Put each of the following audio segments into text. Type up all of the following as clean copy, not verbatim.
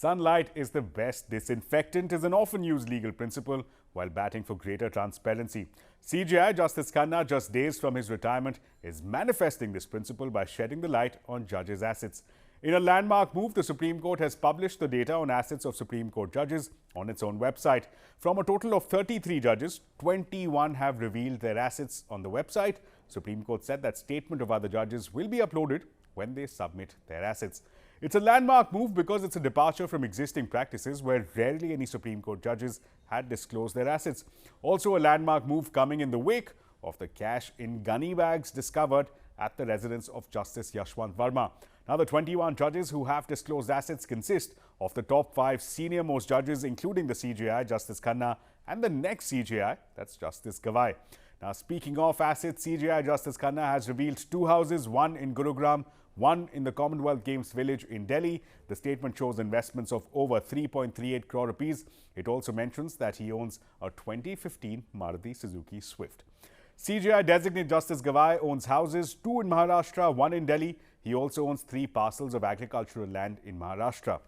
Sunlight is the best disinfectant is an often used legal principle while batting for greater transparency. CJI Justice Khanna, just days from his retirement, is manifesting this principle by shedding the light on judges' assets. In a landmark move, the Supreme Court has published the data on assets of Supreme Court judges on its own website. From a total of 33 judges, 21 have revealed their assets on the website. Supreme Court said that statement of other judges will be uploaded when they submit their assets. It's a landmark move because it's a departure from existing practices where rarely any Supreme Court judges had disclosed their assets. Also a landmark move coming in the wake of the cash in gunny bags discovered at the residence of Justice Yashwant Verma. Now, the 21 judges who have disclosed assets consist of the top 5 senior-most judges, including the CJI, Justice Khanna, and the next CJI, that's Justice Gavai. Now, speaking of assets, CJI Justice Khanna has revealed 2 houses, one in Gurugram, one in the Commonwealth Games village in Delhi. The statement shows investments of over 3.38 crore rupees. It also mentions that he owns a 2015 Maruti Suzuki Swift. CJI designate Justice Gavai owns houses, 2 in Maharashtra, 1 in Delhi. He also owns 3 parcels of agricultural land in Maharashtra.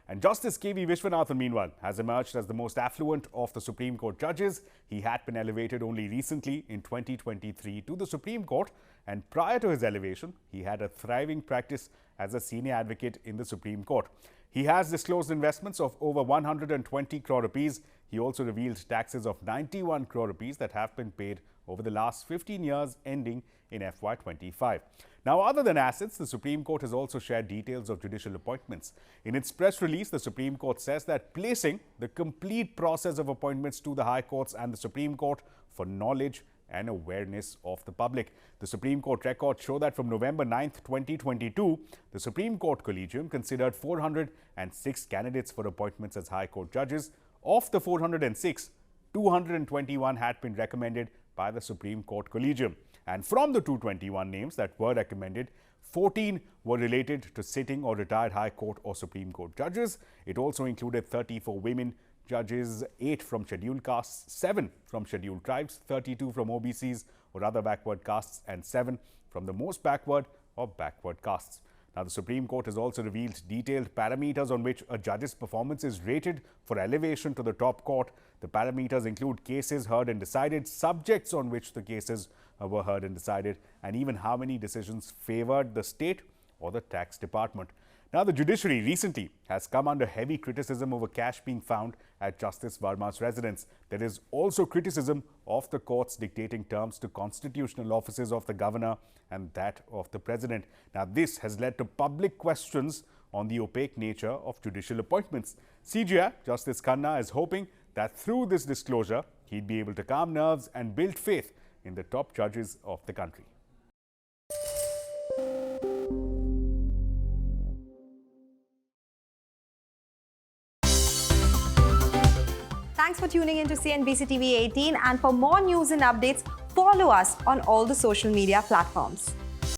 And Justice K.V. Vishwanathan, meanwhile, has emerged as the most affluent of the Supreme Court judges. He had been elevated only recently in 2023 to the Supreme Court, and prior to his elevation, he had a thriving practice as a senior advocate in the Supreme Court. He has disclosed investments of over 120 crore rupees. He also revealed taxes of 91 crore rupees that have been paid over the last 15 years ending in FY25. Now, other than assets, the Supreme Court has also shared details of judicial appointments. In its press release, the Supreme Court says that placing the complete process of appointments to the High Courts and the Supreme Court for knowledge and awareness of the public. The Supreme Court records show that from November 9th, 2022, the Supreme Court Collegium considered 406 candidates for appointments as High Court judges. Of the 406, 221 had been recommended by the Supreme Court Collegium. And from the 221 names that were recommended, 14 were related to sitting or retired High Court or Supreme Court judges. It also included 34 women judges, 8 from scheduled castes, 7 from scheduled tribes, 32 from OBCs or other backward castes, and 7 from the most backward or backward castes. Now, the Supreme Court has also revealed detailed parameters on which a judge's performance is rated for elevation to the top court. The parameters include cases heard and decided, subjects on which the cases were heard and decided, and even how many decisions favored the state or the tax department. Now, the judiciary recently has come under heavy criticism over cash being found at Justice Verma's residence. There is also criticism of the courts dictating terms to constitutional offices of the governor and that of the president. Now, this has led to public questions on the opaque nature of judicial appointments. CJI Justice Khanna is hoping that through this disclosure, he'd be able to calm nerves and build faith in the top judges of the country. Thanks for tuning in to CNBC TV 18, and for more news and updates, follow us on all the social media platforms.